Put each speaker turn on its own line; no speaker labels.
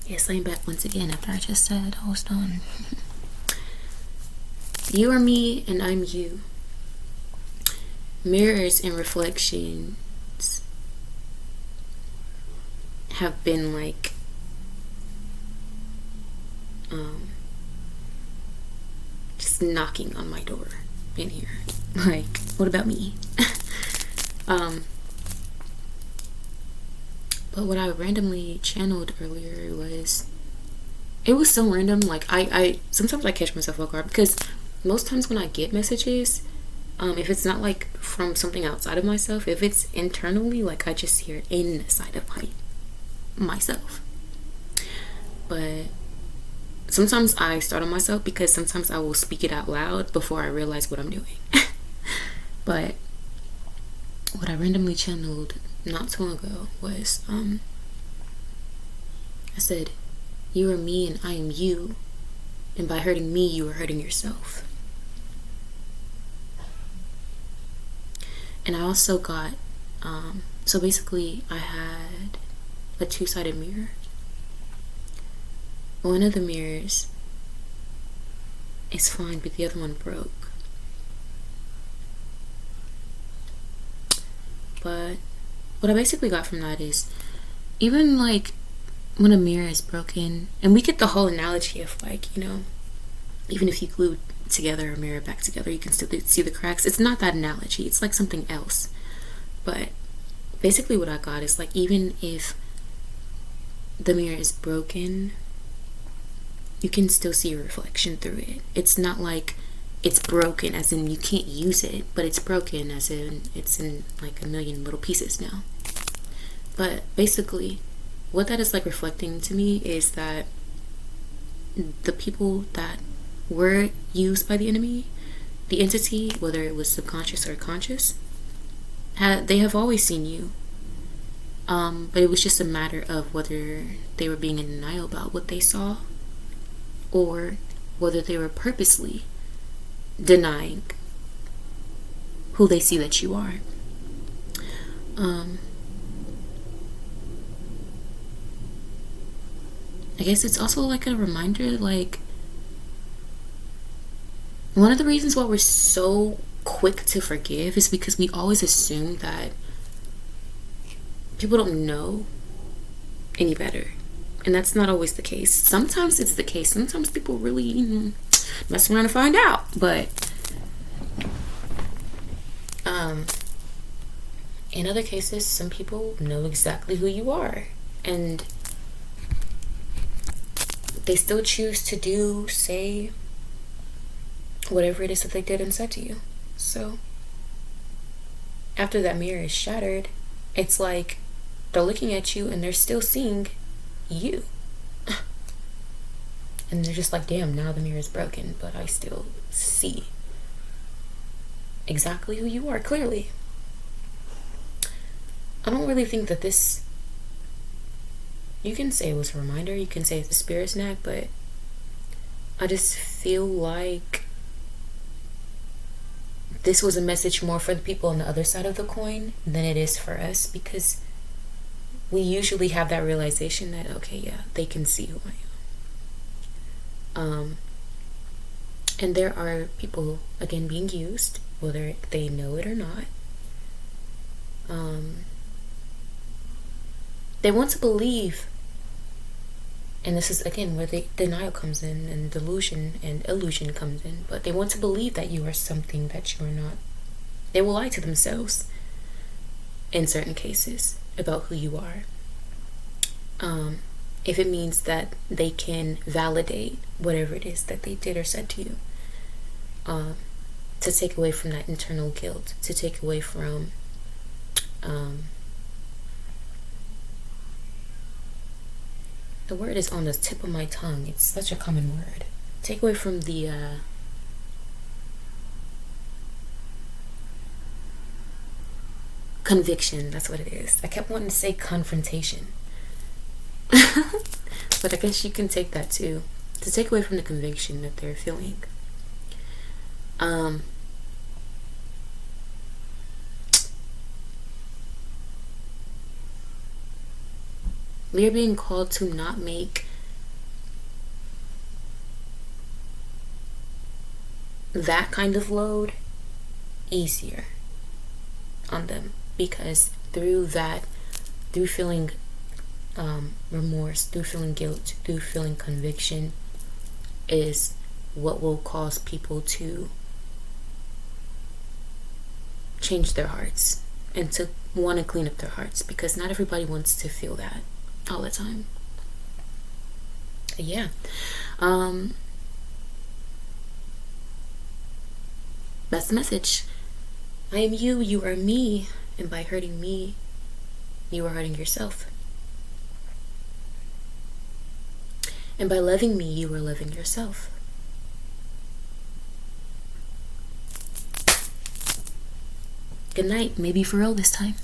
Yes, I'm back once again after I just said I was done. You are me and I'm you. Mirrors and reflections have been like just knocking on my door in here. Like, what about me? But what I randomly channeled earlier was, it was so random. Like I sometimes I catch myself off guard because most times when I get messages, if it's not like from something outside of myself, if it's internally, like I just hear it inside of myself. But sometimes I start on myself because sometimes I will speak it out loud before I realize what I'm doing. But what I randomly channeled not too long ago was I said, you are me and I am you, and by hurting me you are hurting yourself. And I also got so basically I had a two-sided mirror. One of the mirrors is fine, but the other one broke. But what I basically got from that is, even like when a mirror is broken, and we get the whole analogy of like, you know, even if you glue together a mirror back together, you can still see the cracks. It's not that analogy, it's like something else. But basically what I got is like, even if the mirror is broken, you can still see a reflection through it. It's not like it's broken as in you can't use it, but it's broken as in it's in like a million little pieces now. But basically what that is like reflecting to me is that the people that were used by the enemy, the entity, whether it was subconscious or conscious, they have always seen you. But it was just a matter of whether they were being in denial about what they saw, or whether they were purposely denying who they see that you are. I guess it's also like a reminder, like, one of the reasons why we're so quick to forgive is because we always assume that people don't know any better. And that's not always the case. Sometimes it's the case. Sometimes people really mess around and find out. But in other cases, some people know exactly who you are, and they still choose to do, say, whatever it is that they did and said to you. So after that mirror is shattered, it's like they're looking at you and they're still seeing you. And they're just like, damn, now the mirror is broken, but I still see exactly who you are clearly. I don't really think that this, you can say it was a reminder, you can say it's a spirit snack, but I just feel like this was a message more for the people on the other side of the coin than it is for us, because we usually have that realization that, okay, yeah, they can see who I am. And there are people, again, being used, whether they know it or not. They want to believe, and this is again where the denial comes in and delusion and illusion comes in, but they want to believe that you are something that you are not. They will lie to themselves in certain cases about who you are, if it means that they can validate whatever it is that they did or said to you, to take away from that internal guilt, to take away from the word is on the tip of my tongue. It's such a common word. Take away from the conviction. That's what it is. I kept wanting to say confrontation. But I guess you can take that too. To take away from the conviction that they're feeling. We are being called to not make that kind of load easier on them, because through that, through feeling remorse, through feeling guilt, through feeling conviction, is what will cause people to change their hearts and to want to clean up their hearts, because not everybody wants to feel that all the time. Yeah. That's the message. I am you, you are me, and by hurting me, you are hurting yourself. And by loving me, you are loving yourself. Good night. Maybe for real this time.